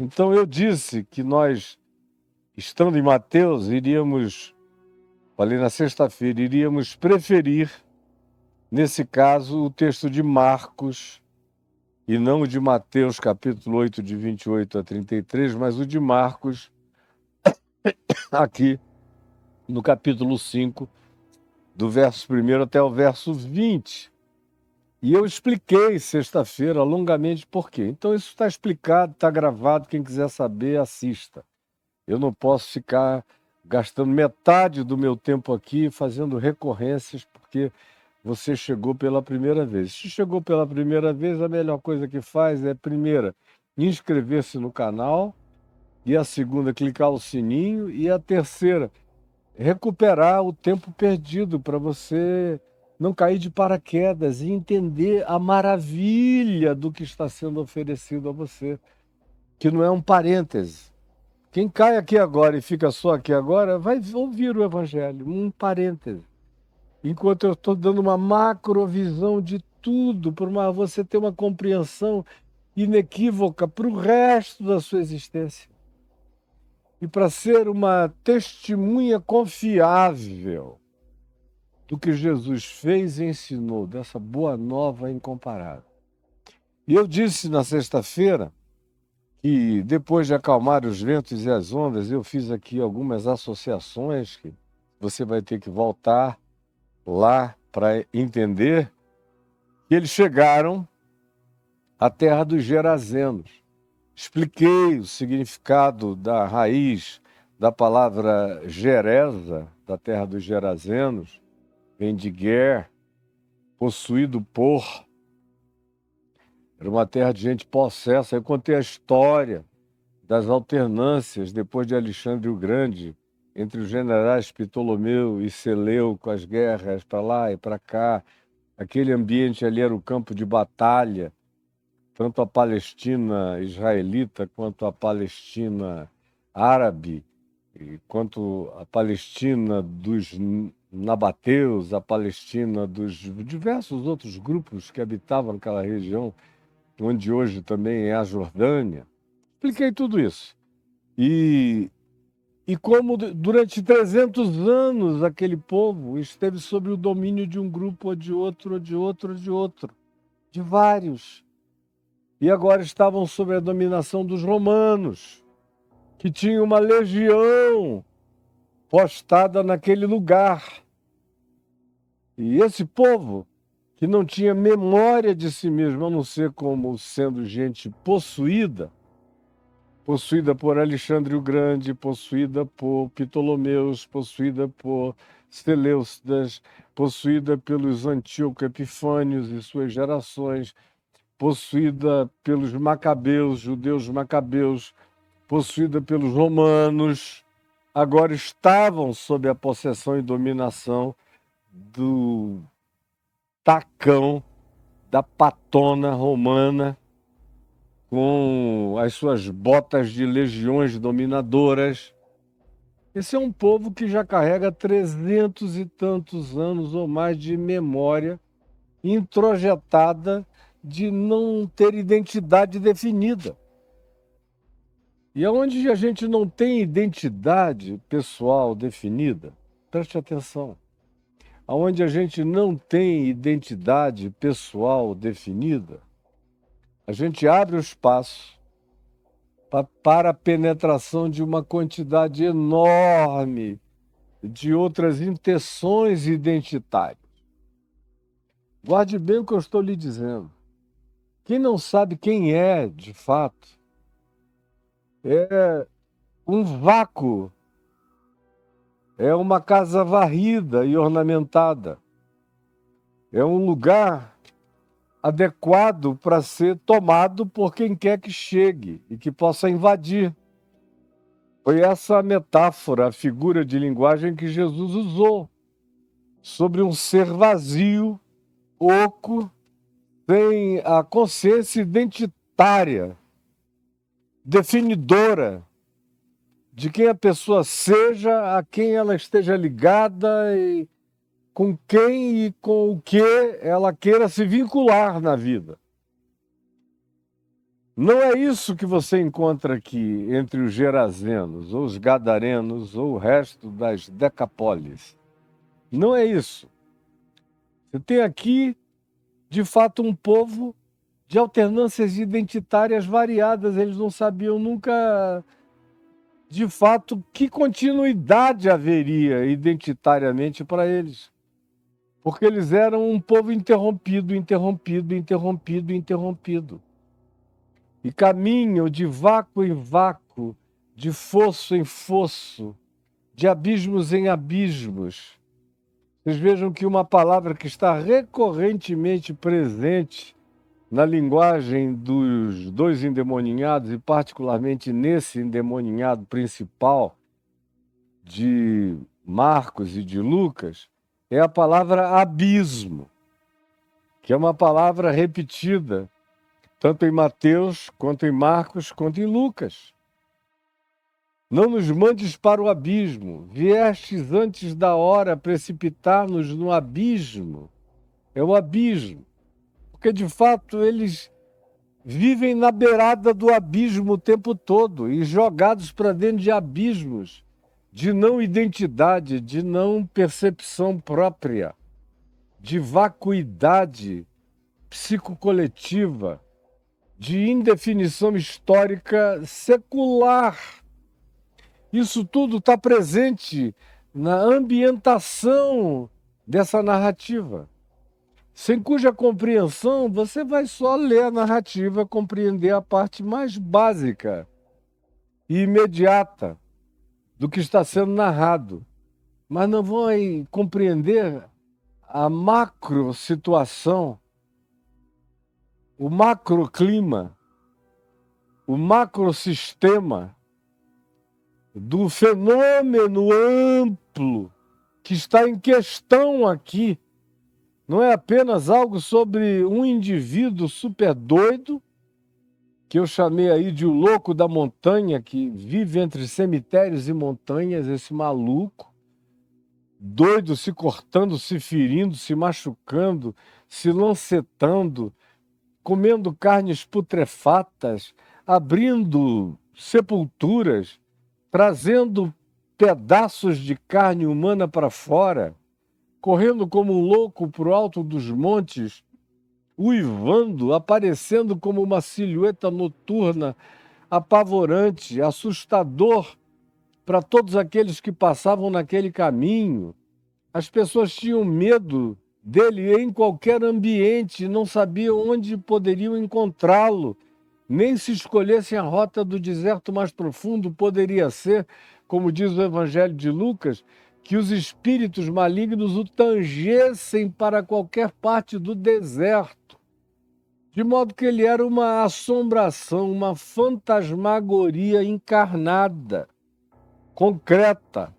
Então eu disse que nós, estando em Mateus, falei na sexta-feira, iríamos preferir, nesse caso, o texto de Marcos, e não o de Mateus, capítulo 8, de 28 a 33, mas o de Marcos, aqui no capítulo 5, do verso 1 até o verso 20. E eu expliquei sexta-feira longamente por quê. Então isso está explicado, está gravado, quem quiser saber, assista. Eu não posso ficar gastando metade do meu tempo aqui fazendo recorrências, porque você chegou pela primeira vez. Se chegou pela primeira vez, a melhor coisa que faz é, primeira, inscrever-se no canal, e a segunda, clicar o sininho, e a terceira, recuperar o tempo perdido para você não cair de paraquedas e entender a maravilha do que está sendo oferecido a você, que não é um parêntese. Quem cai aqui agora e fica só aqui agora vai ouvir o Evangelho, um parêntese. Enquanto eu estou dando uma macrovisão de tudo, para você ter uma compreensão inequívoca para o resto da sua existência. E para ser uma testemunha confiável do que Jesus fez e ensinou, dessa boa nova incomparável. E eu disse na sexta-feira que, depois de acalmar os ventos e as ondas, eu fiz aqui algumas associações que você vai ter que voltar lá para entender que eles chegaram à terra dos Gerazenos. Expliquei o significado da raiz da palavra Geresa, da terra dos Gerazenos, vem de Ger, possuído por. Era uma terra de gente possessa. Eu contei a história das alternâncias, depois de Alexandre o Grande, entre os generais Ptolomeu e Seleuco, as guerras para lá e para cá. Aquele ambiente ali era o campo de batalha, tanto a Palestina israelita quanto a Palestina árabe, quanto a Palestina dos nabateus, a Palestina dos diversos outros grupos que habitavam aquela região, onde hoje também é a Jordânia. Expliquei tudo isso. E como durante 300 anos aquele povo esteve sob o domínio de um grupo ou de outro, ou de outro, ou de outro, de vários. E agora estavam sob a dominação dos romanos, que tinham uma legião postada naquele lugar. E esse povo, que não tinha memória de si mesmo, a não ser como sendo gente possuída por Alexandre o Grande, possuída por Ptolomeus, possuída por Seleucidas, possuída pelos Antíoco Epifânios e suas gerações, possuída pelos macabeus, judeus macabeus, possuída pelos romanos, agora estavam sob a possessão e dominação do tacão, da patona romana, com as suas botas de legiões dominadoras. Esse é um povo que já carrega 300 e tantos anos ou mais de memória introjetada de não ter identidade definida. E onde a gente não tem identidade pessoal definida, preste atenção, onde a gente não tem identidade pessoal definida, a gente abre o espaço para a penetração de uma quantidade enorme de outras intenções identitárias. Guarde bem o que eu estou lhe dizendo. Quem não sabe quem é, de fato, é um vácuo, é uma casa varrida e ornamentada, é um lugar adequado para ser tomado por quem quer que chegue e que possa invadir. Foi essa a metáfora, a figura de linguagem que Jesus usou sobre um ser vazio, oco, sem a consciência identitária, definidora de quem a pessoa seja, a quem ela esteja ligada e com quem e com o que ela queira se vincular na vida. Não é isso que você encontra aqui entre os Gerazenos, ou os Gadarenos, ou o resto das Decapólis. Não é isso. Você tem aqui, de fato, um povo de alternâncias identitárias variadas. Eles não sabiam nunca, de fato, que continuidade haveria identitariamente para eles. Porque eles eram um povo interrompido, interrompido, interrompido, interrompido. E caminham de vácuo em vácuo, de fosso em fosso, de abismos em abismos. Vocês vejam que uma palavra que está recorrentemente presente na linguagem dos dois endemoninhados, e particularmente nesse endemoninhado principal de Marcos e de Lucas, é a palavra abismo, que é uma palavra repetida tanto em Mateus, quanto em Marcos, quanto em Lucas. Não nos mandes para o abismo, viestes antes da hora precipitar-nos no abismo. É o abismo, porque de fato eles vivem na beirada do abismo o tempo todo e jogados para dentro de abismos de não identidade, de não percepção própria, de vacuidade psicocoletiva, de indefinição histórica secular. Isso tudo está presente na ambientação dessa narrativa, sem cuja compreensão você vai só ler a narrativa, compreender a parte mais básica e imediata do que está sendo narrado, mas não vai compreender a macro situação, o macroclima, o macrosistema do fenômeno amplo que está em questão aqui. Não é apenas algo sobre um indivíduo super doido, que eu chamei aí de o louco da montanha, que vive entre cemitérios e montanhas, esse maluco, doido, se cortando, se ferindo, se machucando, se lancetando, comendo carnes putrefatas, abrindo sepulturas, trazendo pedaços de carne humana para fora, correndo como um louco para o alto dos montes, uivando, aparecendo como uma silhueta noturna, apavorante, assustador para todos aqueles que passavam naquele caminho. As pessoas tinham medo dele em qualquer ambiente, não sabiam onde poderiam encontrá-lo. Nem se escolhessem a rota do deserto mais profundo, poderia ser, como diz o Evangelho de Lucas, que os espíritos malignos o tangessem para qualquer parte do deserto. De modo que ele era uma assombração, uma fantasmagoria encarnada, concreta,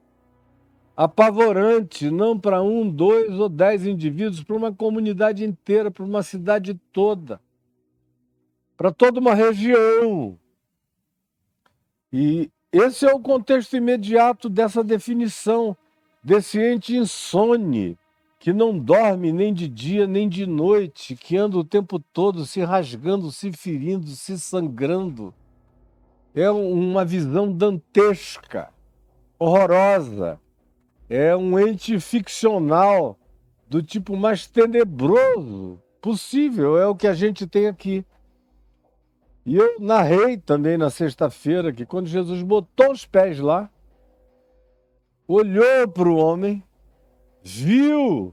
apavorante, não para 1, 2 ou 10 indivíduos, para uma comunidade inteira, para uma cidade toda, para toda uma região. E esse é o contexto imediato dessa definição, desse ente insone, que não dorme nem de dia nem de noite, que anda o tempo todo se rasgando, se ferindo, se sangrando. É uma visão dantesca, horrorosa. É um ente ficcional do tipo mais tenebroso possível, é o que a gente tem aqui. E eu narrei também na sexta-feira que quando Jesus botou os pés lá, olhou para o homem, viu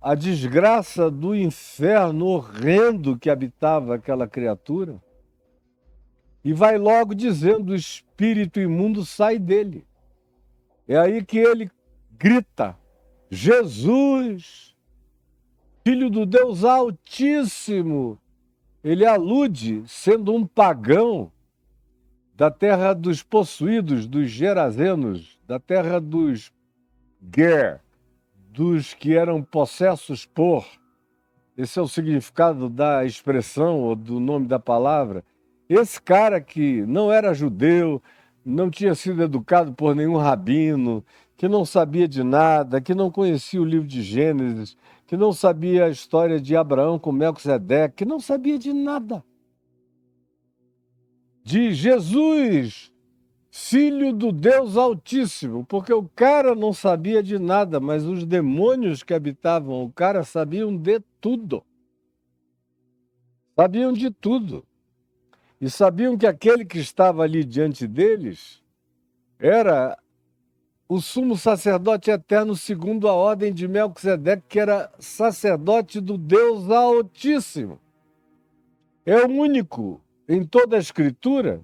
a desgraça do inferno horrendo que habitava aquela criatura, e vai logo dizendo: o espírito imundo sai dele. É aí que ele grita: Jesus, Filho do Deus Altíssimo. Ele alude, sendo um pagão da terra dos possuídos, dos Gerazenos, da terra dos Ger, dos que eram possessos por. Esse é o significado da expressão ou do nome da palavra. Esse cara que não era judeu, não tinha sido educado por nenhum rabino, que não sabia de nada, que não conhecia o livro de Gênesis, que não sabia a história de Abraão com Melquisedeque, que não sabia de nada. de Jesus, Filho do Deus Altíssimo, porque o cara não sabia de nada, mas os demônios que habitavam o cara sabiam de tudo. Sabiam de tudo. E sabiam que aquele que estava ali diante deles era o sumo sacerdote eterno segundo a ordem de Melquisedeque, que era sacerdote do Deus Altíssimo. É o único em toda a Escritura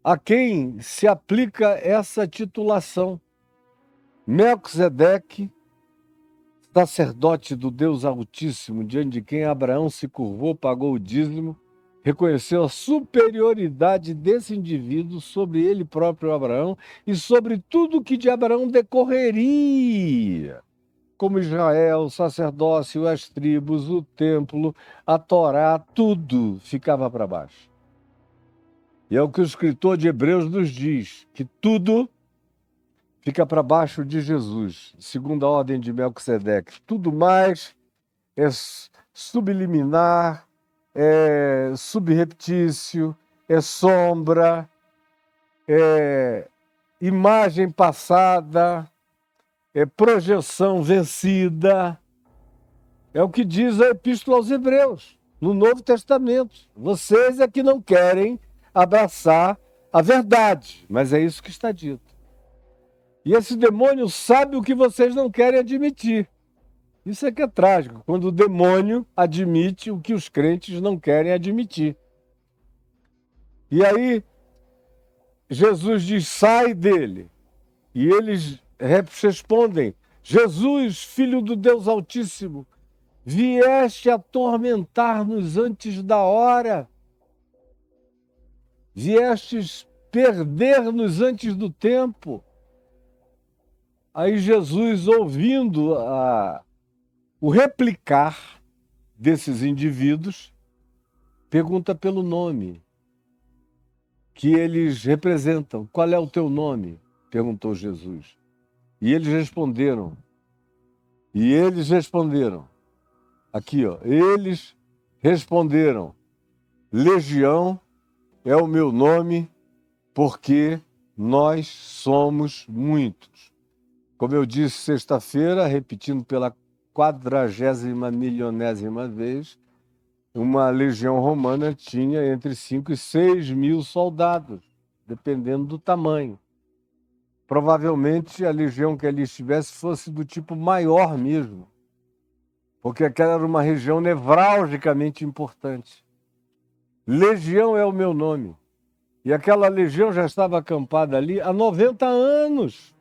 a quem se aplica essa titulação. Melquisedeque, sacerdote do Deus Altíssimo, diante de quem Abraão se curvou, pagou o dízimo, reconheceu a superioridade desse indivíduo sobre ele próprio, Abraão, e sobre tudo que de Abraão decorreria, como Israel, o sacerdócio, as tribos, o templo, a Torá, tudo ficava para baixo. E é o que o escritor de Hebreus nos diz, que tudo fica para baixo de Jesus, segundo a ordem de Melquisedeque. Tudo mais é subliminar, é subreptício, é sombra, é imagem passada, é projeção vencida. É o que diz a Epístola aos Hebreus, no Novo Testamento. Vocês é que não querem abraçar a verdade, mas é isso que está dito. E esse demônio sabe o que vocês não querem admitir. Isso é que é trágico, quando o demônio admite o que os crentes não querem admitir. E aí, Jesus diz, sai dele. E eles respondem, Jesus, Filho do Deus Altíssimo, vieste atormentar-nos antes da hora. Viestes perder-nos antes do tempo. Aí Jesus, ouvindo o replicar desses indivíduos, pergunta pelo nome que eles representam. Qual é o teu nome? Perguntou Jesus. E eles responderam. Aqui, ó. Eles responderam. Legião é o meu nome, porque nós somos muitos. Como eu disse sexta-feira, repetindo pela 40.000.000ª vez, uma legião romana tinha entre 5 e 6 mil soldados, dependendo do tamanho. Provavelmente a legião que ali estivesse fosse do tipo maior mesmo, porque aquela era uma região nevralgicamente importante. Legião é o meu nome. E aquela legião já estava acampada ali há 90 anos.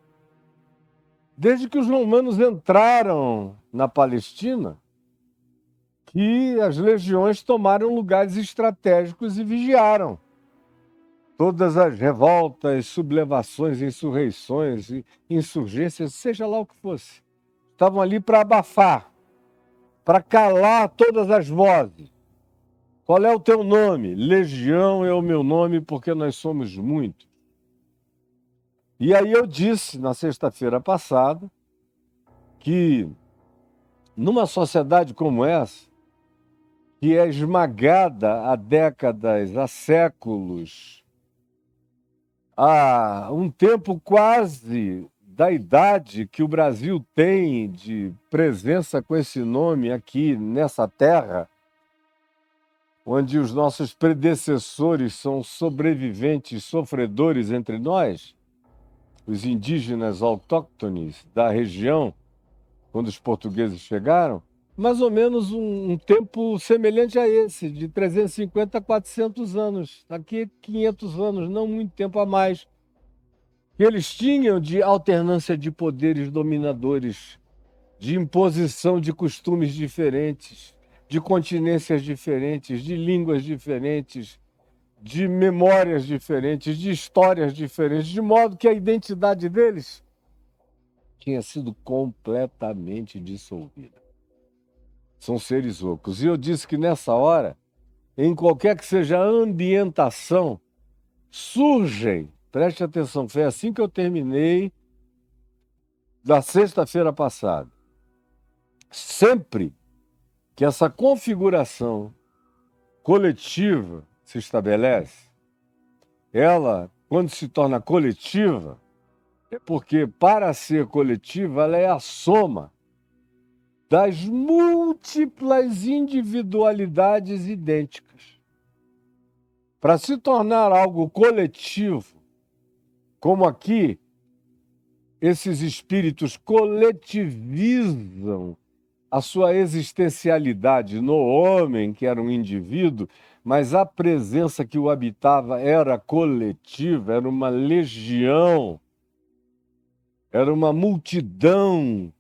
Desde que os romanos entraram na Palestina, que as legiões tomaram lugares estratégicos e vigiaram. Todas as revoltas, sublevações, insurreições, insurgências, seja lá o que fosse, estavam ali para abafar, para calar todas as vozes. Qual é o teu nome? Legião é o meu nome, porque nós somos muitos. E aí eu disse, na sexta-feira passada, que numa sociedade como essa, que é esmagada há décadas, há séculos, há um tempo quase da idade que o Brasil tem de presença com esse nome aqui nessa terra, onde os nossos predecessores são sobreviventes, sofredores entre nós, os indígenas autóctones da região, quando os portugueses chegaram, mais ou menos um tempo semelhante a esse, de 350 a 400 anos, daqui 500 anos, não muito tempo a mais, que eles tinham de alternância de poderes dominadores, de imposição de costumes diferentes, de continências diferentes, de línguas diferentes, de memórias diferentes, de histórias diferentes, de modo que a identidade deles tinha sido completamente dissolvida. São seres ocos. E eu disse que nessa hora, em qualquer que seja a ambientação, surgem, preste atenção, foi assim que eu terminei da sexta-feira passada. Sempre que essa configuração coletiva se estabelece, ela, quando se torna coletiva, é porque, para ser coletiva, ela é a soma das múltiplas individualidades idênticas. Para se tornar algo coletivo, como aqui, esses espíritos coletivizam a sua existencialidade no homem, que era um indivíduo, mas a presença que o habitava era coletiva, era uma legião, era uma multidão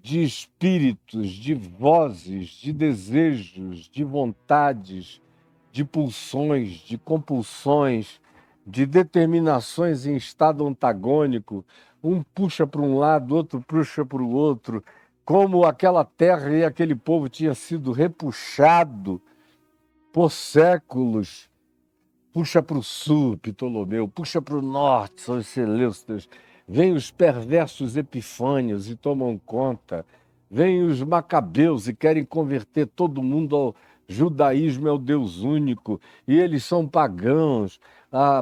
de espíritos, de vozes, de desejos, de vontades, de pulsões, de compulsões, de determinações em estado antagônico. Um puxa para um lado, outro puxa para o outro, como aquela terra e aquele povo tinha sido repuxado por séculos. Puxa para o sul, Ptolomeu, puxa para o norte, são os Seleucidas. Vêm os perversos epifânios e tomam conta. Vêm os macabeus e querem converter todo mundo ao judaísmo, é o Deus único. E eles são pagãos.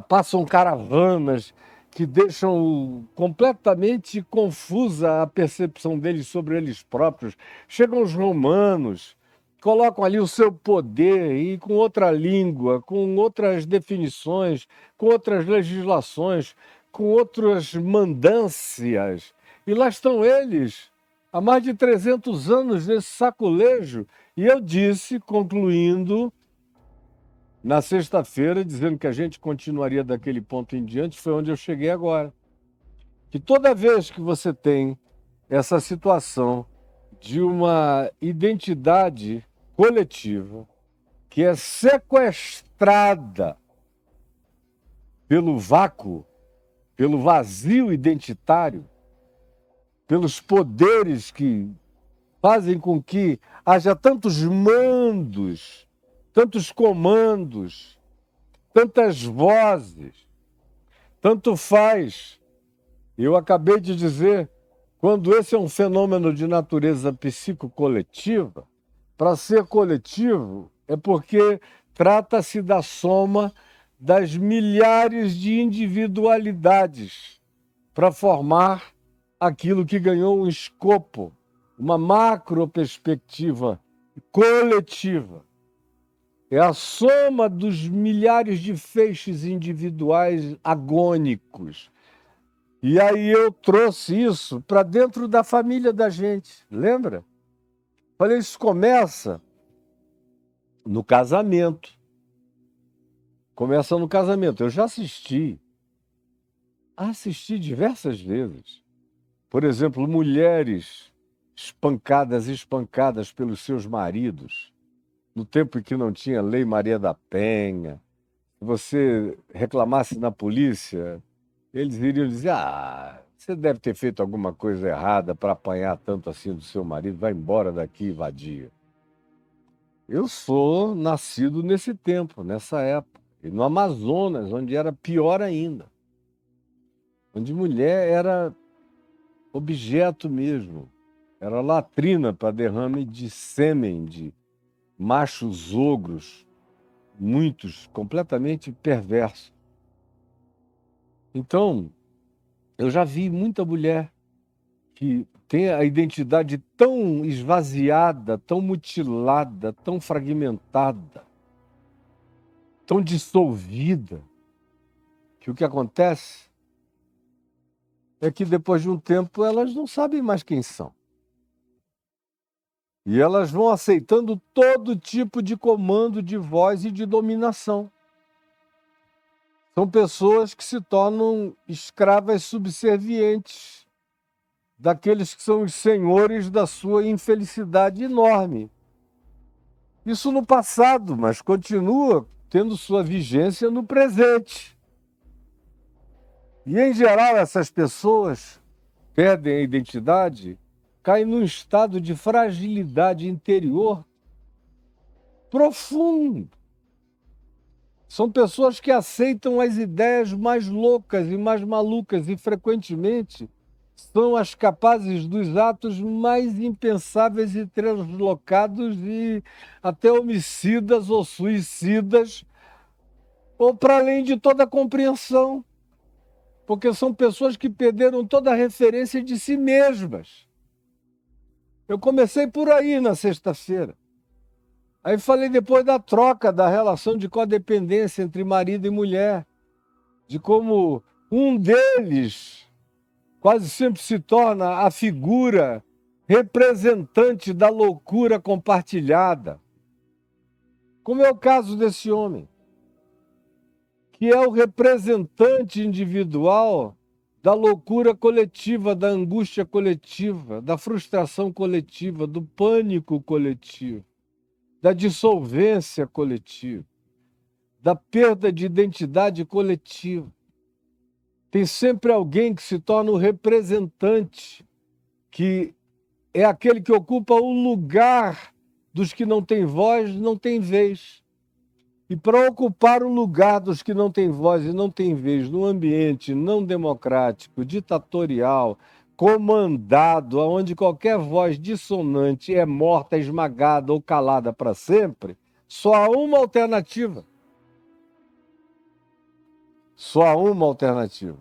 Passam caravanas que deixam completamente confusa a percepção deles sobre eles próprios. Chegam os romanos, colocam ali o seu poder e com outra língua, com outras definições, com outras legislações, com outras mandâncias. E lá estão eles, há mais de 300 anos nesse saculejo. E eu disse, concluindo, na sexta-feira, dizendo que a gente continuaria daquele ponto em diante, foi onde eu cheguei agora. Que toda vez que você tem essa situação de uma identidade coletiva que é sequestrada pelo vácuo, pelo vazio identitário, pelos poderes que fazem com que haja tantos mandos, tantos comandos, tantas vozes, tanto faz. Eu acabei de dizer, quando esse é um fenômeno de natureza psicocoletiva, para ser coletivo é porque trata-se da soma das milhares de individualidades para formar aquilo que ganhou um escopo, uma macroperspectiva coletiva. É a soma dos milhares de feixes individuais agônicos. E aí eu trouxe isso para dentro da família da gente, lembra? Falei, isso começa no casamento. Começa no casamento. Eu já assisti diversas vezes. Por exemplo, mulheres espancadas pelos seus maridos, no tempo em que não tinha Lei Maria da Penha. Se você reclamasse na polícia, eles iriam dizer, você deve ter feito alguma coisa errada para apanhar tanto assim do seu marido, vai embora daqui, vadia. Eu sou nascido nesse tempo, nessa época, e no Amazonas, onde era pior ainda, onde mulher era objeto mesmo, era latrina para derrame de sêmen, de machos ogros, muitos completamente perversos. Então, eu já vi muita mulher que tem a identidade tão esvaziada, tão mutilada, tão fragmentada, tão dissolvida, que o que acontece é que depois de um tempo elas não sabem mais quem são. E elas vão aceitando todo tipo de comando de voz e de dominação. São pessoas que se tornam escravas subservientes daqueles que são os senhores da sua infelicidade enorme. Isso no passado, mas continua tendo sua vigência no presente. E, em geral, essas pessoas perdem a identidade, caem num estado de fragilidade interior profundo. São pessoas que aceitam as ideias mais loucas e mais malucas e, frequentemente, são as capazes dos atos mais impensáveis e translocados e até homicidas ou suicidas ou para além de toda compreensão, porque são pessoas que perderam toda a referência de si mesmas. Eu comecei por aí na sexta-feira. Aí falei depois da troca da relação de codependência entre marido e mulher, de como um deles quase sempre se torna a figura representante da loucura compartilhada, como é o caso desse homem, que é o representante individual da loucura coletiva, da angústia coletiva, da frustração coletiva, do pânico coletivo, da dissolvência coletiva, da perda de identidade coletiva. Tem sempre alguém que se torna o representante, que é aquele que ocupa o lugar dos que não têm voz, não têm vez. E para ocupar o lugar dos que não têm voz e não têm vez num ambiente não democrático, ditatorial, comandado, onde qualquer voz dissonante é morta, esmagada ou calada para sempre, só há uma alternativa. Só há uma alternativa.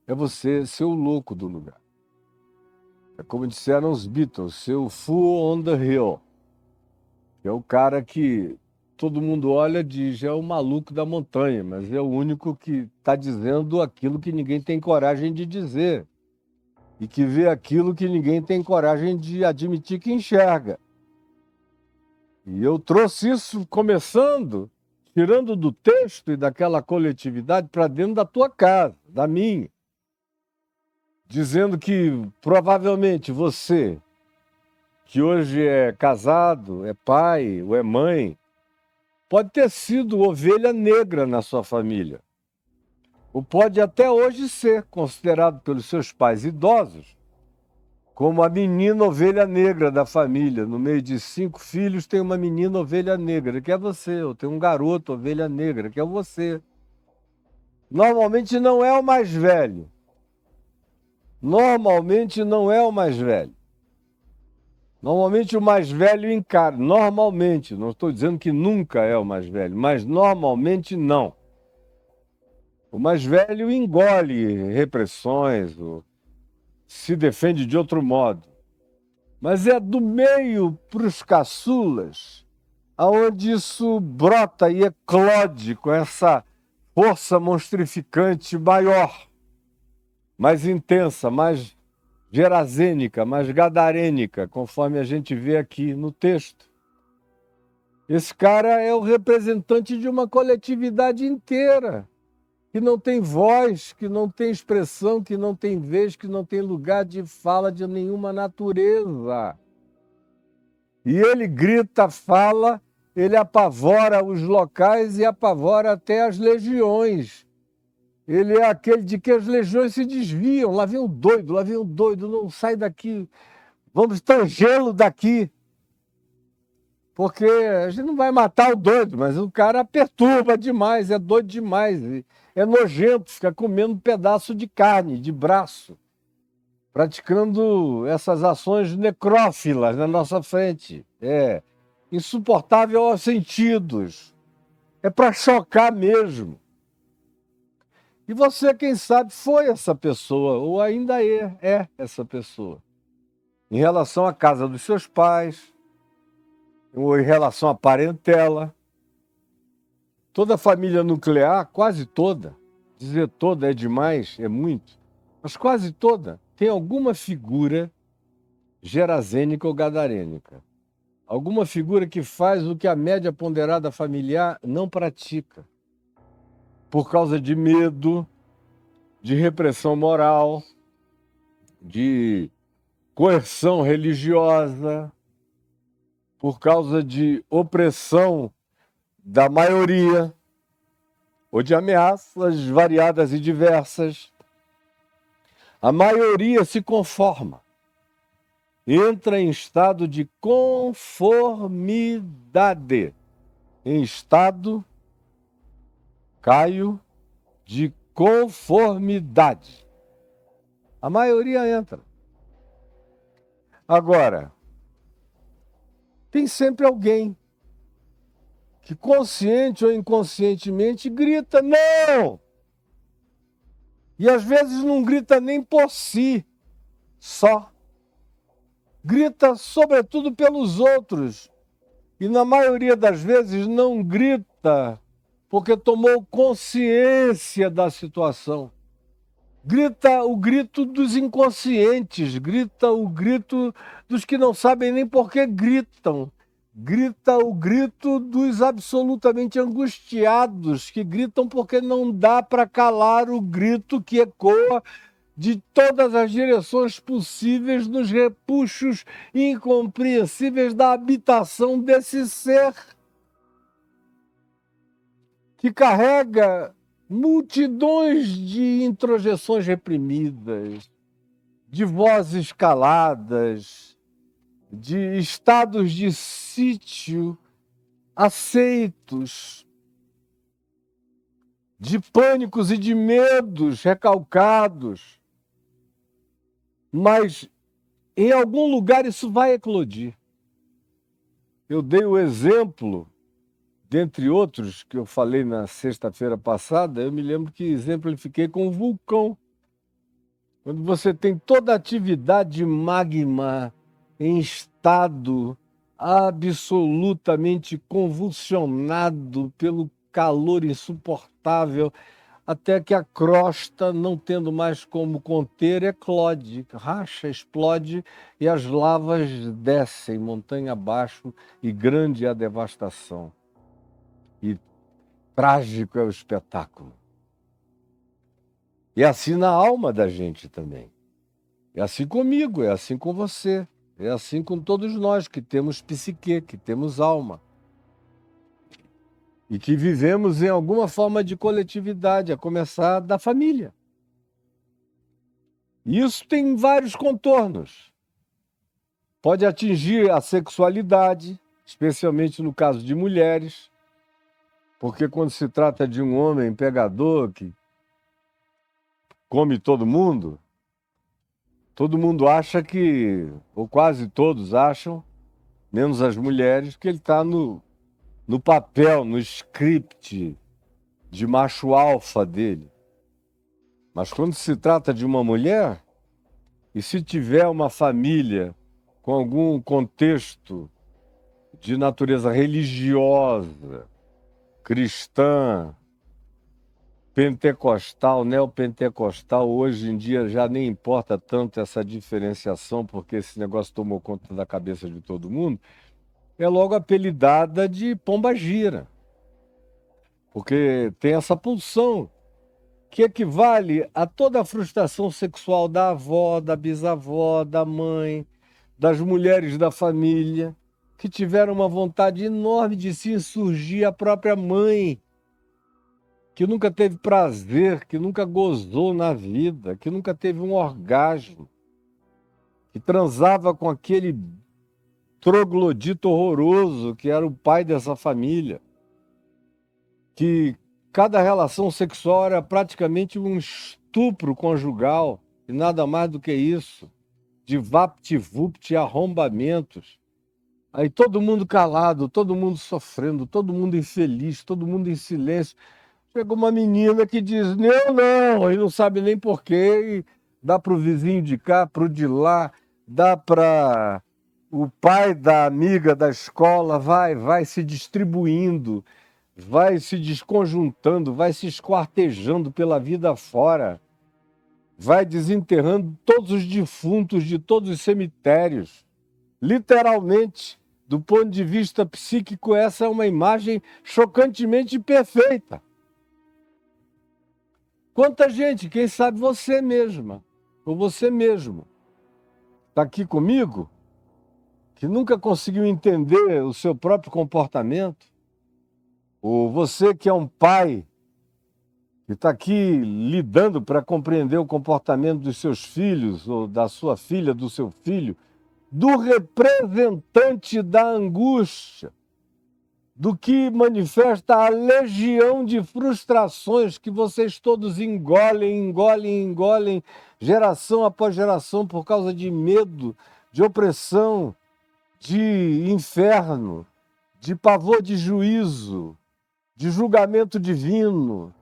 É você ser o louco do lugar. É como disseram os Beatles, ser o fool on the hill. É o cara que todo mundo olha e diz, é o maluco da montanha, mas é o único que está dizendo aquilo que ninguém tem coragem de dizer. E que vê aquilo que ninguém tem coragem de admitir que enxerga. E eu trouxe isso começando, tirando do texto e daquela coletividade para dentro da tua casa, da minha. Dizendo que provavelmente você, que hoje é casado, é pai ou é mãe, pode ter sido ovelha negra na sua família. Ou pode até hoje ser considerado pelos seus pais idosos como a menina ovelha negra da família. No meio de 5 filhos tem uma menina ovelha negra, que é você. Ou tem um garoto ovelha negra, que é você. Normalmente não é o mais velho. Normalmente não é o mais velho. Normalmente o mais velho encara. Normalmente, não estou dizendo que nunca é o mais velho, mas normalmente não. O mais velho engole repressões, ou se defende de outro modo. Mas é do meio para os caçulas aonde isso brota e eclode com essa força monstrificante maior, mais intensa, mais gerazênica, mais gadarênica, conforme a gente vê aqui no texto. Esse cara é o representante de uma coletividade inteira, que não tem voz, que não tem expressão, que não tem vez, que não tem lugar de fala de nenhuma natureza. E ele grita, fala, ele apavora os locais e apavora até as legiões. Ele é aquele de que as legiões se desviam. Lá vem um doido, não sai daqui. Vamos tangê-lo daqui. Porque a gente não vai matar o doido, mas o cara perturba demais, é doido demais. É nojento, fica comendo um pedaço de carne, de braço, praticando essas ações necrófilas na nossa frente. É insuportável aos sentidos. É para chocar mesmo. E você, quem sabe, foi essa pessoa, ou ainda é essa pessoa. Em relação à casa dos seus pais, ou em relação à parentela. Toda a família nuclear, quase toda, dizer toda é demais, é muito, mas quase toda tem alguma figura gerazênica ou gadarênica. Alguma figura que faz o que a média ponderada familiar não pratica. Por causa de medo, de repressão moral, de coerção religiosa, por causa de opressão da maioria, ou de ameaças variadas e diversas. A maioria se conforma, entra em estado de conformidade, em estado, Caio, de conformidade. A maioria entra. Agora, tem sempre alguém que consciente ou inconscientemente grita não! E às vezes não grita nem por si só. Grita sobretudo pelos outros. E na maioria das vezes não grita porque tomou consciência da situação. Grita o grito dos inconscientes, grita o grito dos que não sabem nem por que gritam. Grita o grito dos absolutamente angustiados, que gritam porque não dá para calar o grito que ecoa de todas as direções possíveis nos repuxos incompreensíveis da habitação desse ser que carrega multidões de introjeções reprimidas, de vozes caladas, de estados de sítio aceitos, de pânicos e de medos recalcados. Mas em algum lugar isso vai eclodir. Eu dei o exemplo, dentre outros, que eu falei na sexta-feira passada, eu me lembro que exemplifiquei com o vulcão. Quando você tem toda a atividade de magma em estado absolutamente convulsionado pelo calor insuportável, até que a crosta, não tendo mais como conter, eclode, racha, explode e as lavas descem montanha abaixo e grande é a devastação. E trágico é o espetáculo. E é assim na alma da gente também. É assim comigo, é assim com você, é assim com todos nós que temos psique, que temos alma. E que vivemos em alguma forma de coletividade, a começar da família. E isso tem vários contornos. Pode atingir a sexualidade, especialmente no caso de mulheres, porque quando se trata de um homem pegador que come todo mundo acha que, ou quase todos acham, menos as mulheres, que ele está no papel, no script de macho alfa dele. Mas quando se trata de uma mulher, e se tiver uma família com algum contexto de natureza religiosa, cristã, pentecostal, neopentecostal, hoje em dia já nem importa tanto essa diferenciação, porque esse negócio tomou conta da cabeça de todo mundo, é logo apelidada de pombagira, porque tem essa pulsão que equivale a toda a frustração sexual da avó, da bisavó, da mãe, das mulheres da família, que tiveram uma vontade enorme de se insurgir a própria mãe, que nunca teve prazer, que nunca gozou na vida, que nunca teve um orgasmo, que transava com aquele troglodito horroroso que era o pai dessa família, que cada relação sexual era praticamente um estupro conjugal, e nada mais do que isso, de vapt-vupt, arrombamentos. Aí todo mundo calado, todo mundo sofrendo, todo mundo infeliz, todo mundo em silêncio. Chega uma menina que diz, não, e não sabe nem porquê, e dá para o vizinho de cá, para o de lá, dá para o pai da amiga da escola, vai se distribuindo, vai se desconjuntando, vai se esquartejando pela vida fora, vai desenterrando todos os defuntos de todos os cemitérios. Literalmente, do ponto de vista psíquico, essa é uma imagem chocantemente perfeita. Quanta gente, quem sabe você mesma, ou você mesmo, está aqui comigo, que nunca conseguiu entender o seu próprio comportamento, ou você que é um pai, que está aqui lidando para compreender o comportamento dos seus filhos, ou da sua filha, do seu filho, do representante da angústia, do que manifesta a legião de frustrações que vocês todos engolem, geração após geração, por causa de medo, de opressão, de inferno, de pavor de juízo, de julgamento divino,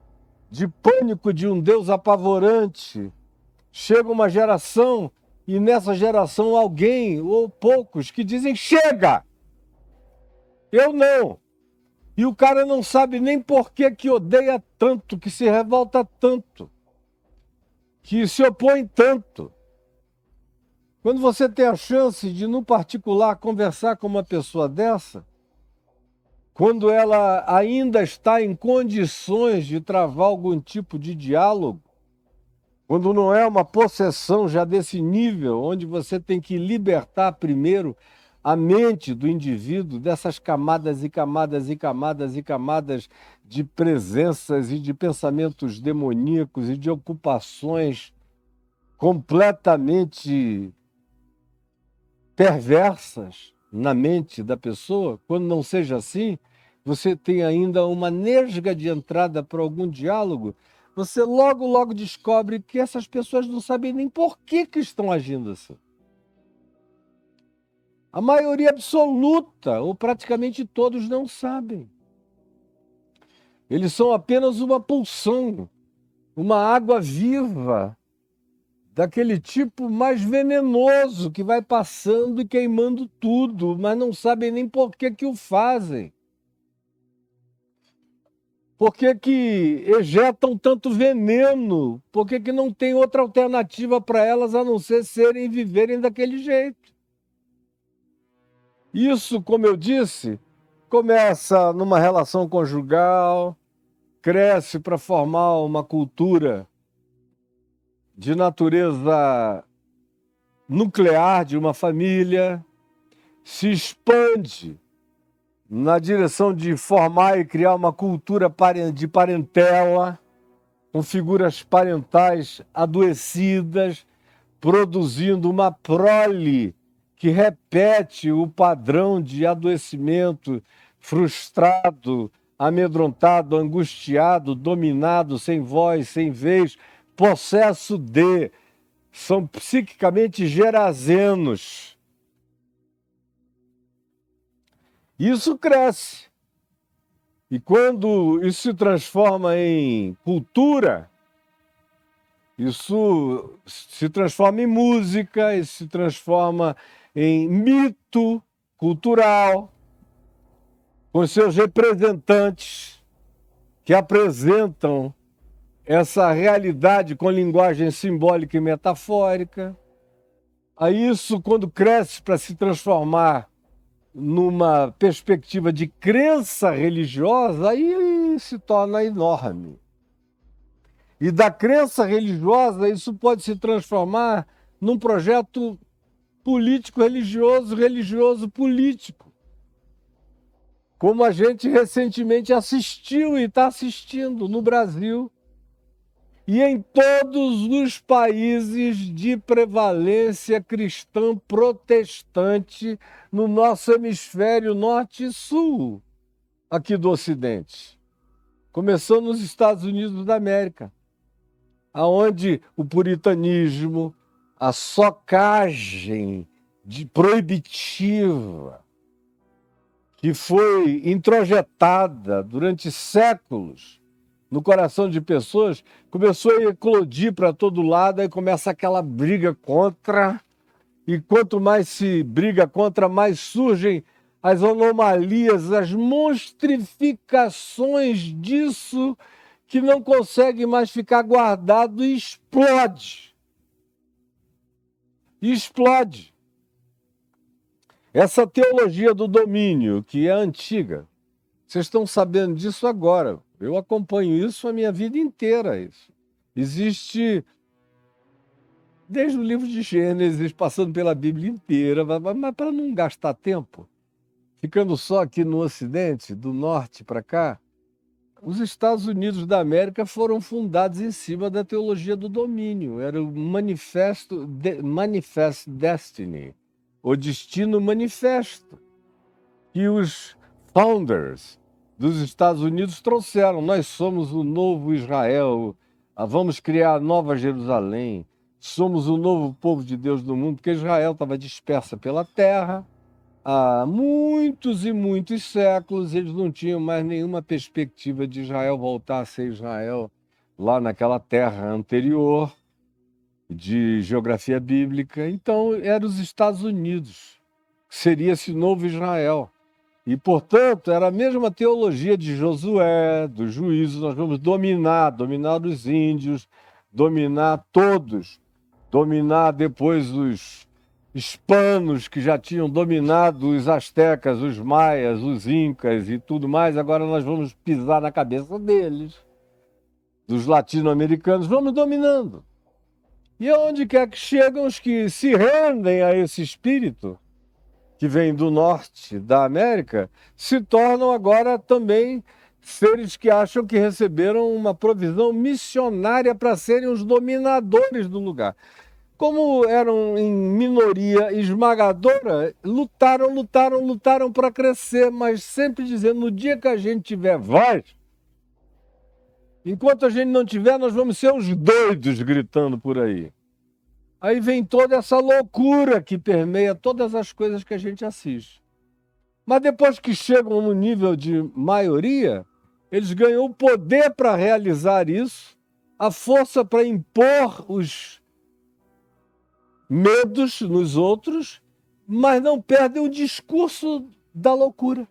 de pânico de um Deus apavorante. Chega uma geração e nessa geração alguém ou poucos que dizem chega, eu não. E o cara não sabe nem por que odeia tanto, que se revolta tanto, que se opõe tanto. Quando você tem a chance de, no particular, conversar com uma pessoa dessa, quando ela ainda está em condições de travar algum tipo de diálogo, quando não é uma possessão já desse nível, onde você tem que libertar primeiro a mente do indivíduo dessas camadas e camadas e camadas e camadas de presenças e de pensamentos demoníacos e de ocupações completamente perversas na mente da pessoa. Quando não seja assim, você tem ainda uma nesga de entrada para algum diálogo, você logo descobre que essas pessoas não sabem nem por que estão agindo assim. A maioria absoluta, ou praticamente todos, não sabem. Eles são apenas uma pulsão, uma água viva, daquele tipo mais venenoso que vai passando e queimando tudo, mas não sabem nem por que o fazem. Por que ejetam tanto veneno? Por que não tem outra alternativa para elas a não ser serem e viverem daquele jeito? Isso, como eu disse, começa numa relação conjugal, cresce para formar uma cultura de natureza nuclear de uma família, se expande na direção de formar e criar uma cultura de parentela, com figuras parentais adoecidas, produzindo uma prole que repete o padrão de adoecimento frustrado, amedrontado, angustiado, dominado, sem voz, sem vez, possesso de. São psiquicamente gerazenos. Isso cresce. E quando isso se transforma em cultura, isso se transforma em música, isso se transforma em mito cultural, com seus representantes que apresentam essa realidade com linguagem simbólica e metafórica. Aí isso, quando cresce para se transformar numa perspectiva de crença religiosa, aí se torna enorme. E da crença religiosa, isso pode se transformar num projeto político-religioso, religioso-político. Como a gente recentemente assistiu e está assistindo no Brasil e em todos os países de prevalência cristã protestante no nosso hemisfério norte e sul, aqui do Ocidente. Começou nos Estados Unidos da América, aonde o puritanismo, a socagem proibitiva, que foi introjetada durante séculos no coração de pessoas, começou a eclodir para todo lado, aí começa aquela briga contra, e quanto mais se briga contra, mais surgem as anomalias, as monstrificações disso que não consegue mais ficar guardado e explode. E explode. Essa teologia do domínio, que é antiga, vocês estão sabendo disso agora. Eu acompanho isso a minha vida inteira. Isso existe desde o livro de Gênesis, passando pela Bíblia inteira, mas para não gastar tempo, ficando só aqui no Ocidente, do norte para cá, os Estados Unidos da América foram fundados em cima da teologia do domínio. Era o Manifest Destiny, o Destino Manifesto, que os founders dos Estados Unidos trouxeram. Nós somos o novo Israel, vamos criar a nova Jerusalém, somos o novo povo de Deus do mundo, porque Israel estava dispersa pela terra, há muitos e muitos séculos, eles não tinham mais nenhuma perspectiva de Israel voltar a ser Israel lá naquela terra anterior de geografia bíblica. Então, eram os Estados Unidos, que seria esse novo Israel. E, portanto, era a mesma teologia de Josué, dos juízos. Nós vamos dominar os índios, dominar todos, dominar depois os hispanos que já tinham dominado os astecas, os maias, os incas e tudo mais. Agora nós vamos pisar na cabeça deles, dos latino-americanos, vamos dominando. E onde quer que chegam os que se rendem a esse espírito, que vem do norte da América, se tornam agora também seres que acham que receberam uma provisão missionária para serem os dominadores do lugar. Como eram em minoria esmagadora, lutaram para crescer, mas sempre dizendo, no dia que a gente tiver voz, enquanto a gente não tiver, nós vamos ser os doidos gritando por aí. Aí vem toda essa loucura que permeia todas as coisas que a gente assiste. Mas depois que chegam no nível de maioria, eles ganham o poder para realizar isso, a força para impor os medos nos outros, mas não perdem o discurso da loucura.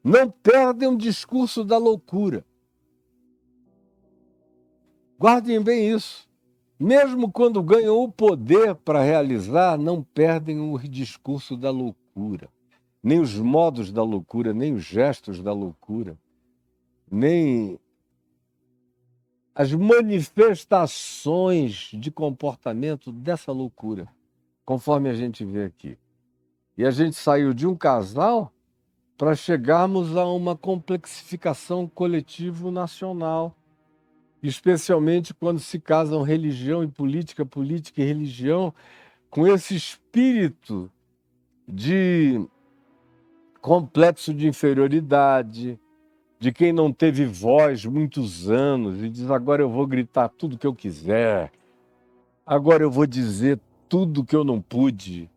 Não perdem o discurso da loucura. Guardem bem isso. Mesmo quando ganham o poder para realizar, não perdem o discurso da loucura. Nem os modos da loucura, nem os gestos da loucura, nem as manifestações de comportamento dessa loucura, conforme a gente vê aqui. E a gente saiu de um casal para chegarmos a uma complexificação coletivo-nacional, especialmente quando se casam religião e política, política e religião, com esse espírito de complexo de inferioridade, de quem não teve voz muitos anos e diz, agora eu vou gritar tudo que eu quiser, agora eu vou dizer tudo que eu não pude,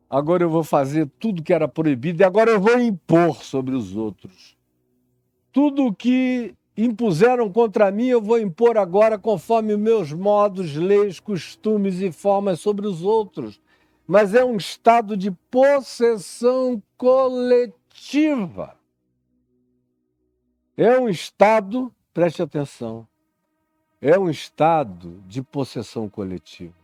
agora eu vou fazer tudo que era proibido e agora eu vou impor sobre os outros. Tudo que impuseram contra mim eu vou impor agora conforme os meus modos, leis, costumes e formas sobre os outros. Mas é um estado de possessão coletiva. É um estado, preste atenção, é um estado de possessão coletiva.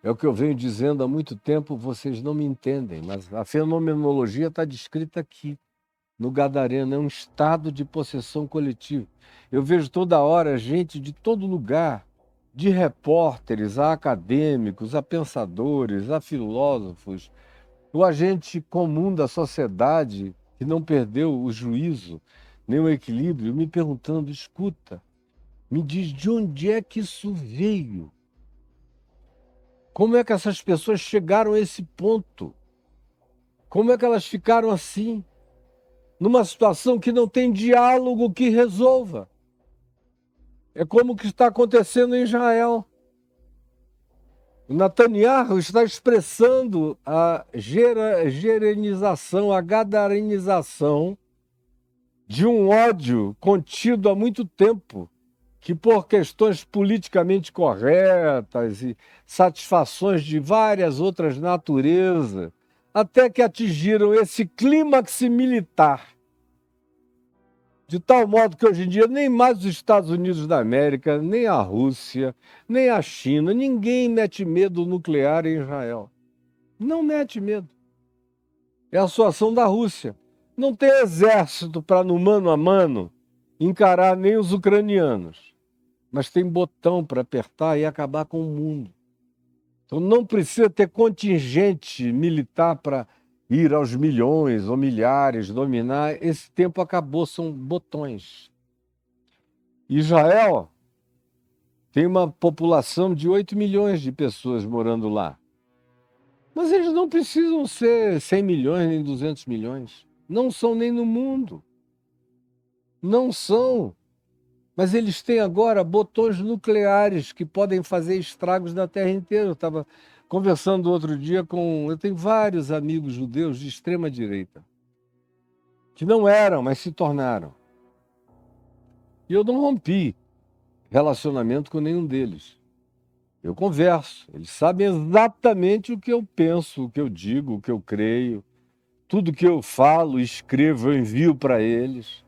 É o que eu venho dizendo há muito tempo, vocês não me entendem, mas a fenomenologia está descrita aqui, no Gadareno, é um estado de possessão coletiva. Eu vejo toda hora gente de todo lugar, de repórteres a acadêmicos, a pensadores, a filósofos, o agente comum da sociedade que não perdeu o juízo, nem o equilíbrio, me perguntando, escuta, me diz de onde é que isso veio? Como é que essas pessoas chegaram a esse ponto? Como é que elas ficaram assim? Numa situação que não tem diálogo que resolva. É como o que está acontecendo em Israel. O Netanyahu está expressando a gerenização, a gadarenização de um ódio contido há muito tempo, que por questões politicamente corretas e satisfações de várias outras naturezas, até que atingiram esse clímax militar. De tal modo que hoje em dia nem mais os Estados Unidos da América, nem a Rússia, nem a China, ninguém mete medo nuclear em Israel. Não mete medo. É a situação da Rússia. Não tem exército para, no mano a mano, encarar nem os ucranianos. Mas tem botão para apertar e acabar com o mundo. Então não precisa ter contingente militar para ir aos milhões ou milhares, dominar. Esse tempo acabou, são botões. Israel tem uma população de 8 milhões de pessoas morando lá. Mas eles não precisam ser 100 milhões nem 200 milhões. Não são nem no mundo. Não são. Mas eles têm agora botões nucleares que podem fazer estragos na Terra inteira. Eu estava conversando outro dia com... Eu tenho vários amigos judeus de extrema direita, que não eram, mas se tornaram. E eu não rompi relacionamento com nenhum deles. Eu converso, eles sabem exatamente o que eu penso, o que eu digo, o que eu creio. Tudo que eu falo, escrevo, eu envio para eles.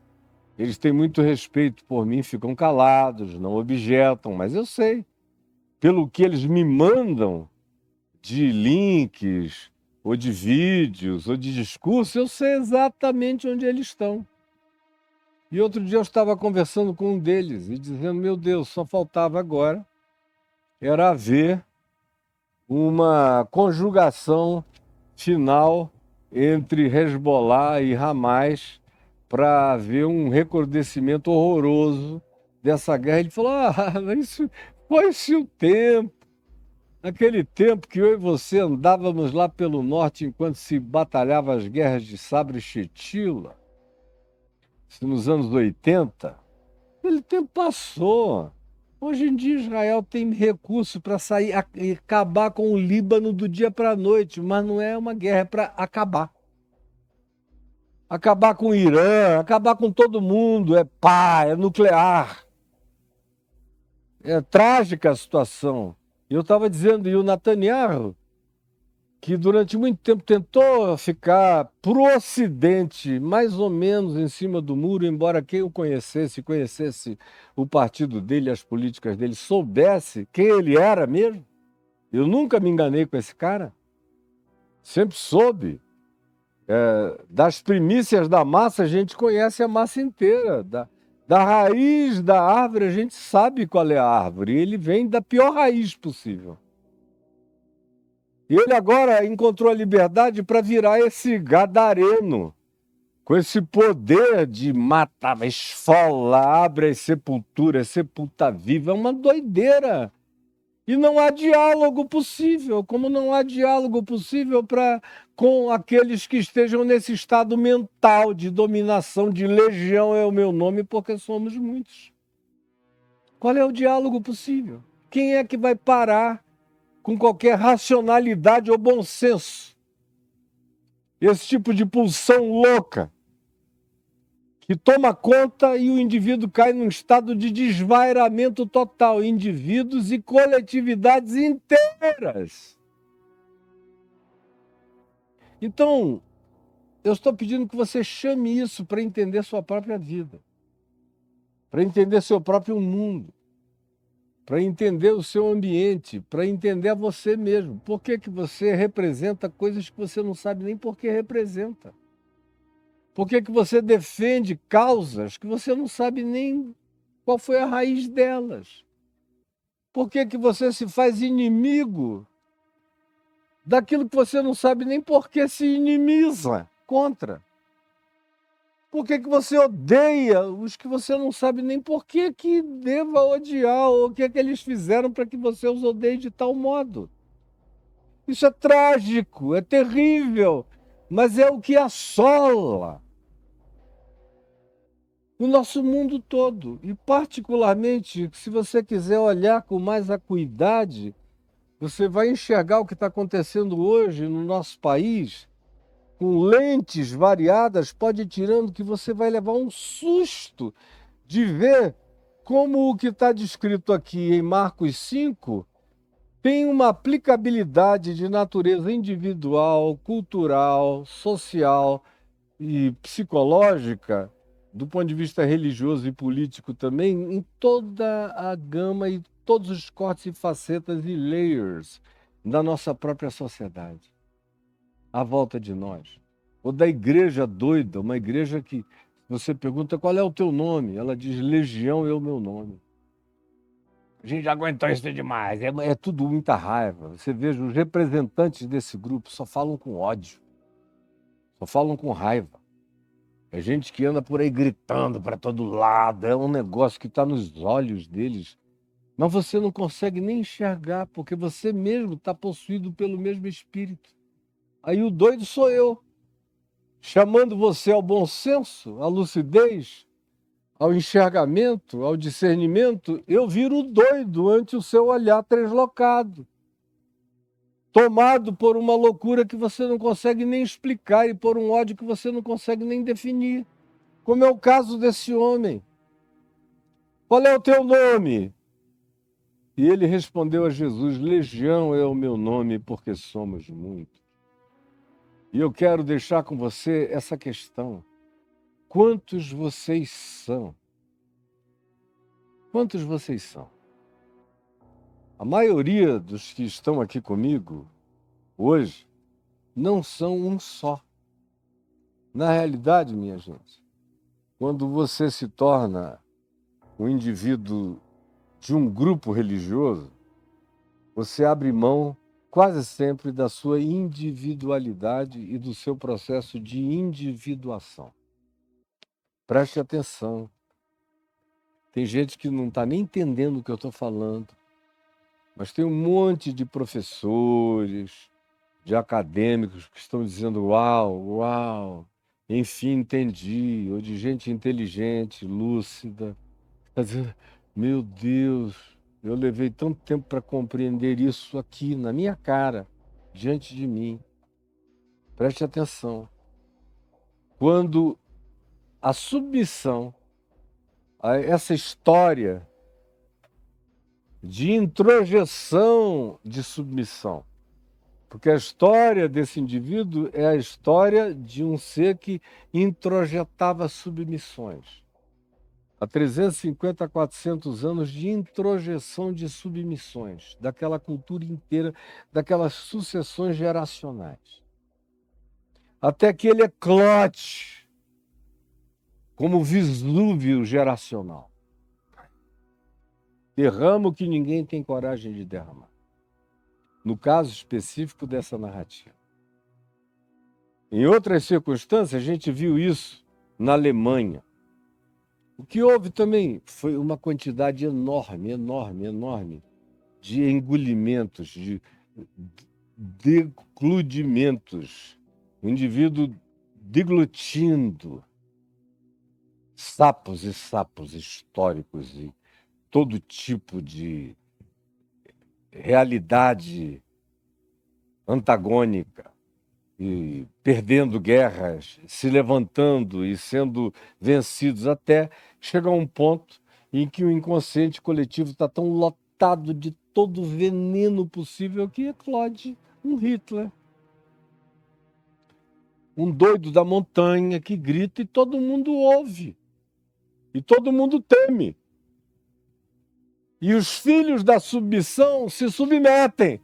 Eles têm muito respeito por mim, ficam calados, não objetam, mas eu sei. Pelo que eles me mandam de links, ou de vídeos, ou de discurso, eu sei exatamente onde eles estão. E outro dia eu estava conversando com um deles e dizendo, meu Deus, só faltava agora era haver uma conjugação final entre Hezbollah e Hamas para haver um recrudescimento horroroso dessa guerra. Ele falou, isso foi-se o tempo. Naquele tempo que eu e você andávamos lá pelo norte enquanto se batalhava as guerras de Sabra e Shetila, nos anos 80, aquele tempo passou. Hoje em dia Israel tem recurso para sair e acabar com o Líbano do dia para a noite, mas não é uma guerra, é para acabar. Acabar com o Irã, acabar com todo mundo, é pá, é nuclear. É trágica a situação. Eu estava dizendo, e o Netanyahu, que durante muito tempo tentou ficar pro Ocidente, mais ou menos em cima do muro, embora quem o conhecesse o partido dele, as políticas dele, soubesse quem ele era mesmo. Eu nunca me enganei com esse cara. Sempre soube. Das primícias da massa, a gente conhece a massa inteira. Da raiz da árvore, a gente sabe qual é a árvore. Ele vem da pior raiz possível. E ele agora encontrou a liberdade para virar esse gadareno, com esse poder de matar, esfola, abre as sepulturas, sepulta viva. É uma doideira. E não há diálogo possível, como não há diálogo possível com aqueles que estejam nesse estado mental de dominação, de legião é o meu nome, porque somos muitos. Qual é o diálogo possível? Quem é que vai parar com qualquer racionalidade ou bom senso esse tipo de pulsão louca que toma conta e o indivíduo cai num estado de desvairamento total, indivíduos e coletividades inteiras. Então, eu estou pedindo que você chame isso para entender sua própria vida, para entender seu próprio mundo, para entender o seu ambiente, para entender a você mesmo. Por que que você representa coisas que você não sabe nem por que representa? Por que que você defende causas que você não sabe nem qual foi a raiz delas? Por que que você se faz inimigo daquilo que você não sabe nem por que se inimiza contra? Por que que você odeia os que você não sabe nem por que que deva odiar ou o que que eles fizeram para que você os odeie de tal modo? Isso é trágico, é terrível, mas é o que assola o nosso mundo todo. E particularmente, se você quiser olhar com mais acuidade, você vai enxergar o que está acontecendo hoje no nosso país, com lentes variadas, pode ir tirando que você vai levar um susto de ver como o que está descrito aqui em Marcos 5 tem uma aplicabilidade de natureza individual, cultural, social e psicológica, do ponto de vista religioso e político também, em toda a gama e todos os cortes e facetas e layers da nossa própria sociedade, à volta de nós. Ou da igreja doida, uma igreja que você pergunta qual é o teu nome, ela diz Legião é o meu nome. A gente já aguentou isso demais, é tudo muita raiva. Você veja, os representantes desse grupo só falam com ódio, só falam com raiva. É gente que anda por aí gritando para todo lado, é um negócio que está nos olhos deles. Mas você não consegue nem enxergar, porque você mesmo está possuído pelo mesmo espírito. Aí o doido sou eu, chamando você ao bom senso, à lucidez, ao enxergamento, ao discernimento, eu viro o doido ante o seu olhar translocado. tomado por uma loucura que você não consegue nem explicar e por um ódio que você não consegue nem definir, como é o caso desse homem. Qual é o teu nome? E ele respondeu a Jesus: Legião é o meu nome, porque somos muitos. E eu quero deixar com você essa questão. Quantos vocês são? Quantos vocês são? A maioria dos que estão aqui comigo hoje não são um só. Na realidade, minha gente, quando você se torna um indivíduo de um grupo religioso, você abre mão quase sempre da sua individualidade e do seu processo de individuação. Preste atenção. Tem gente que não está nem entendendo o que eu estou falando, mas tem um monte de professores, de acadêmicos que estão dizendo uau, uau, enfim, entendi, ou de gente inteligente, lúcida, está dizendo, meu Deus, eu levei tanto tempo para compreender isso aqui, na minha cara, diante de mim. Preste atenção. Quando a submissão a essa história de introjeção de submissão, porque a história desse indivíduo é a história de um ser que introjetava submissões. Há 350, 400 anos de introjeção de submissões, daquela cultura inteira, daquelas sucessões geracionais. Até que ele eclote como Vesúvio geracional. Derrama o que ninguém tem coragem de derramar. No caso específico dessa narrativa. Em outras circunstâncias, a gente viu isso na Alemanha. O que houve também foi uma quantidade enorme, enorme, enorme de engolimentos, de degludimentos. O indivíduo deglutindo sapos e sapos históricos e todo tipo de realidade antagônica, e perdendo guerras, se levantando e sendo vencidos, até chegar a um ponto em que o inconsciente coletivo está tão lotado de todo o veneno possível que eclode um Hitler. Um doido da montanha que grita e todo mundo ouve. E todo mundo teme. E os filhos da submissão se submetem.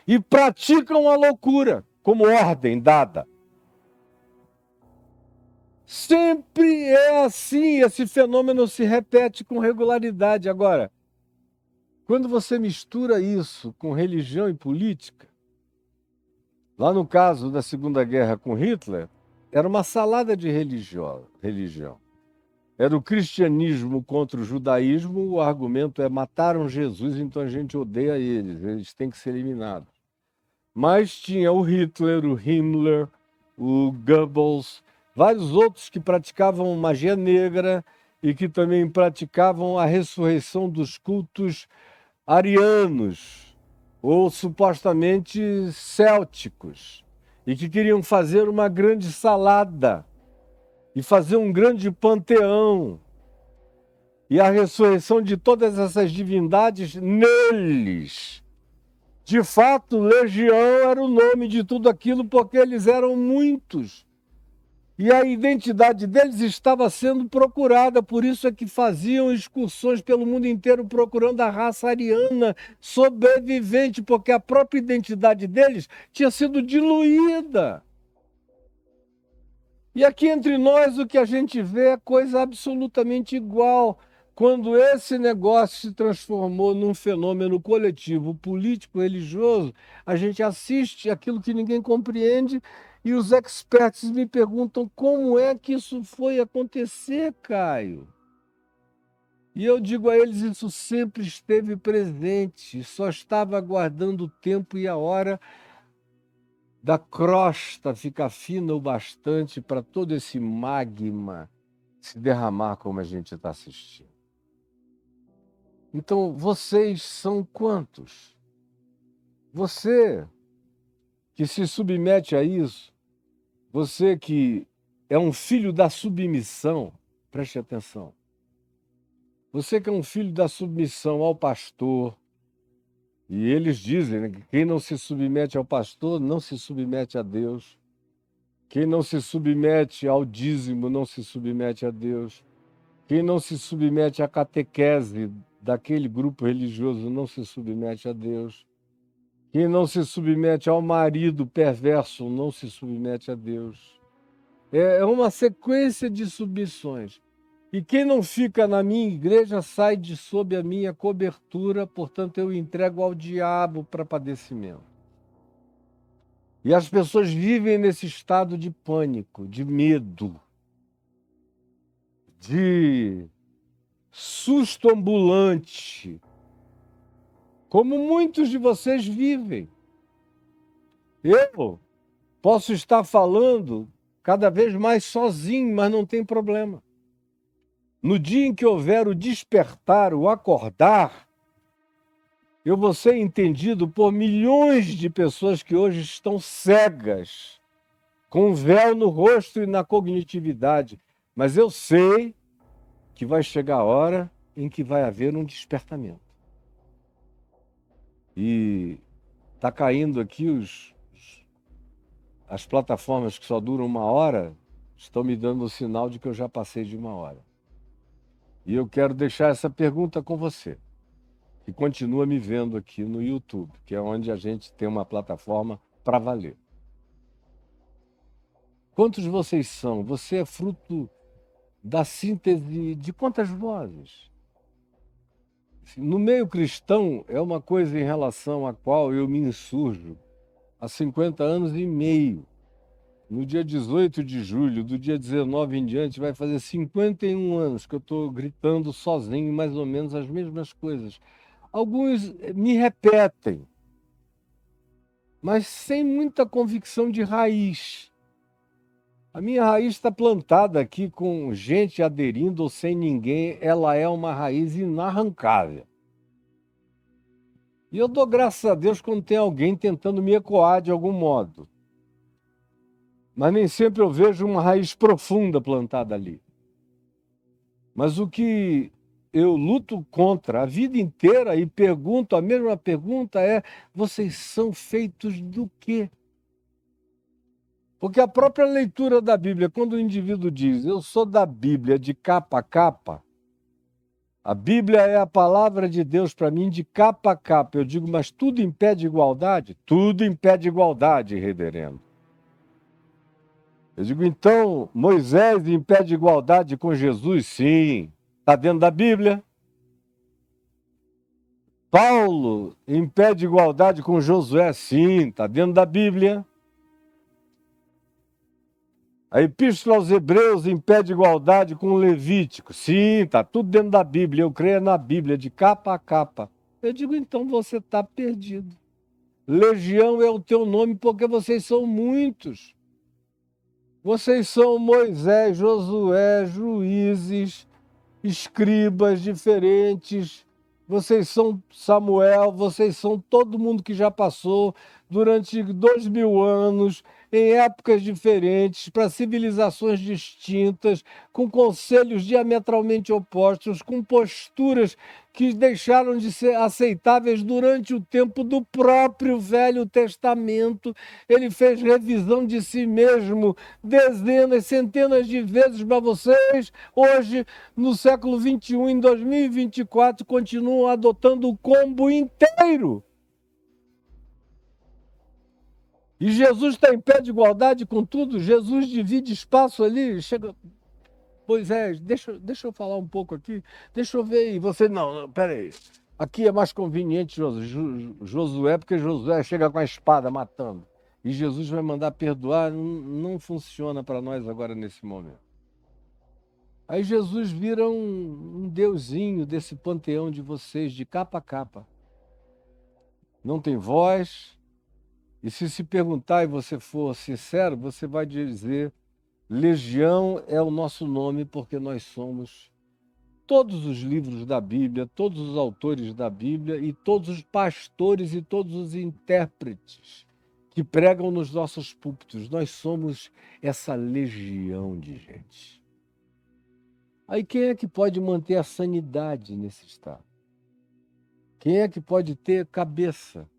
E praticam a loucura como ordem dada. Sempre é assim, esse fenômeno se repete com regularidade. Agora, quando você mistura isso com religião e política, lá no caso da Segunda Guerra com Hitler, era uma salada de religião. Era o cristianismo contra o judaísmo, o argumento é mataram Jesus, então a gente odeia eles têm que ser eliminados. Mas tinha o Hitler, o Himmler, o Goebbels, vários outros que praticavam magia negra e que também praticavam a ressurreição dos cultos arianos ou supostamente célticos e que queriam fazer uma grande salada e fazer um grande panteão e a ressurreição de todas essas divindades neles. De fato, legião era o nome de tudo aquilo porque eles eram muitos. E a identidade deles estava sendo procurada, por isso é que faziam excursões pelo mundo inteiro procurando a raça ariana sobrevivente, porque a própria identidade deles tinha sido diluída. E aqui entre nós o que a gente vê é coisa absolutamente igual. Quando esse negócio se transformou num fenômeno coletivo, político, religioso, a gente assiste aquilo que ninguém compreende e os experts me perguntam como é que isso foi acontecer, Caio? E eu digo a eles, isso sempre esteve presente, só estava aguardando o tempo e a hora da crosta ficar fina o bastante para todo esse magma se derramar como a gente está assistindo. Então, vocês são quantos? Você que se submete a isso, você que é um filho da submissão, preste atenção. Você que é um filho da submissão ao pastor, e eles dizem, né, que quem não se submete ao pastor não se submete a Deus. Quem não se submete ao dízimo não se submete a Deus. Quem não se submete à catequese daquele grupo religioso não se submete a Deus. Quem não se submete ao marido perverso não se submete a Deus. É uma sequência de submissões. E quem não fica na minha igreja sai de sob a minha cobertura, portanto eu entrego ao diabo para padecimento. E as pessoas vivem nesse estado de pânico, de medo, de susto ambulante, como muitos de vocês vivem. Eu posso estar falando cada vez mais sozinho, mas não tem problema. No dia em que houver o despertar, o acordar, eu vou ser entendido por milhões de pessoas que hoje estão cegas, com um véu no rosto e na cognitividade. Mas eu sei que vai chegar a hora em que vai haver um despertamento. E está caindo aqui as plataformas que só duram 1 hora, estão me dando o sinal de que eu já passei de 1 hora. E eu quero deixar essa pergunta com você, que continua me vendo aqui no YouTube, que é onde a gente tem uma plataforma para valer. Quantos vocês são? Você é fruto da síntese de quantas vozes? No meio cristão, é uma coisa em relação à qual eu me insurjo há 50 anos e meio. No dia 18 de julho, do dia 19 em diante, vai fazer 51 anos que eu estou gritando sozinho mais ou menos as mesmas coisas. Alguns me repetem, mas sem muita convicção de raiz. A minha raiz está plantada aqui com gente aderindo ou sem ninguém, ela é uma raiz inarrancável. E eu dou graças a Deus quando tem alguém tentando me ecoar de algum modo. Mas nem sempre eu vejo uma raiz profunda plantada ali. Mas o que eu luto contra a vida inteira e pergunto, a mesma pergunta é: vocês são feitos do quê? Porque a própria leitura da Bíblia, quando o indivíduo diz, eu sou da Bíblia de capa a capa, a Bíblia é a palavra de Deus para mim de capa a capa. Eu digo, mas tudo impede igualdade? Tudo impede igualdade, reverendo. Eu digo, então, Moisés impede igualdade com Jesus? Sim. Está dentro da Bíblia. Paulo impede igualdade com Josué? Sim. Está dentro da Bíblia. A Epístola aos Hebreus impede igualdade com o Levítico? Sim, está tudo dentro da Bíblia. Eu creio na Bíblia, de capa a capa. Eu digo, então você está perdido. Legião é o teu nome porque vocês são muitos. Vocês são Moisés, Josué, juízes, escribas diferentes. Vocês são Samuel, vocês são todo mundo que já passou durante 2000 anos, em épocas diferentes, para civilizações distintas, com conselhos diametralmente opostos, com posturas que deixaram de ser aceitáveis durante o tempo do próprio Velho Testamento. Ele fez revisão de si mesmo dezenas, centenas de vezes para vocês. Hoje, no século XXI, em 2024, continuam adotando o combo inteiro. E Jesus está em pé de igualdade com tudo. Jesus divide espaço ali. Chega, Moisés, deixa eu falar um pouco aqui. Deixa eu ver. E você, não, peraí. Aqui é mais conveniente Josué, porque Josué chega com a espada matando. E Jesus vai mandar perdoar. Não funciona para nós agora nesse momento. Aí Jesus vira um deusinho desse panteão de vocês, de capa a capa. Não tem voz. E se perguntar e você for sincero, você vai dizer: Legião é o nosso nome porque nós somos todos os livros da Bíblia, todos os autores da Bíblia e todos os pastores e todos os intérpretes que pregam nos nossos púlpitos. Nós somos essa legião de gente. Aí quem é que pode manter a sanidade nesse estado? Quem é que pode ter cabeça?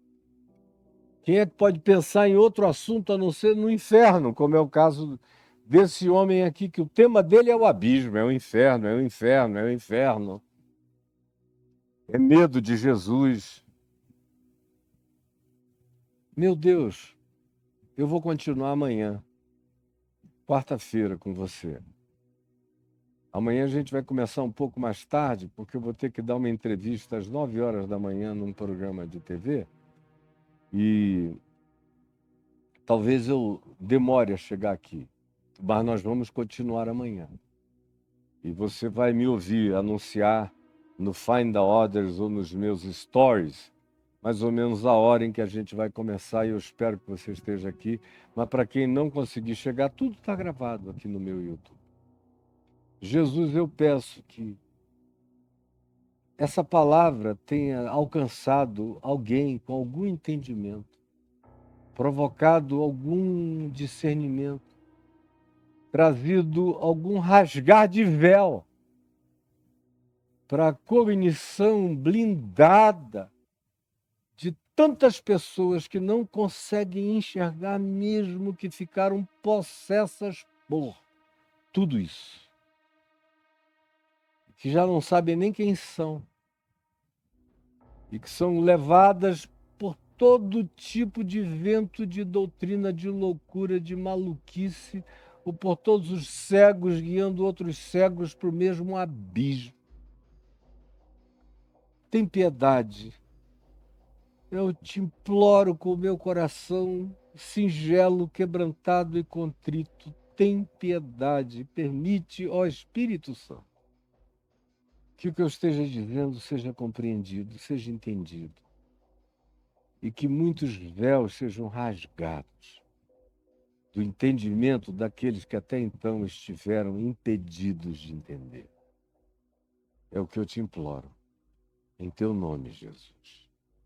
Quem é que pode pensar em outro assunto a não ser no inferno, como é o caso desse homem aqui, que o tema dele é o abismo, é o inferno, é o inferno, é o inferno. É medo de Jesus. Meu Deus, eu vou continuar amanhã, quarta-feira, com você. Amanhã a gente vai começar um pouco mais tarde, porque eu vou ter que dar uma entrevista às 9 horas da manhã num programa de TV. E talvez eu demore a chegar aqui, mas nós vamos continuar amanhã. E você vai me ouvir anunciar no Find the Others ou nos meus stories, mais ou menos a hora em que a gente vai começar, e eu espero que você esteja aqui. Mas para quem não conseguir chegar, tudo está gravado aqui no meu YouTube. Jesus, eu peço que essa palavra tenha alcançado alguém com algum entendimento, provocado algum discernimento, trazido algum rasgar de véu para a cognição blindada de tantas pessoas que não conseguem enxergar, mesmo que ficaram possessas por tudo isso, que já não sabem nem quem são e que são levadas por todo tipo de vento de doutrina, de loucura, de maluquice, ou por todos os cegos guiando outros cegos para o mesmo abismo. Tem piedade. Eu te imploro com o meu coração singelo, quebrantado e contrito. Tem piedade. Permite, ó Espírito Santo, que o que eu esteja dizendo seja compreendido, seja entendido. E que muitos véus sejam rasgados do entendimento daqueles que até então estiveram impedidos de entender. É o que eu te imploro. Em teu nome, Jesus.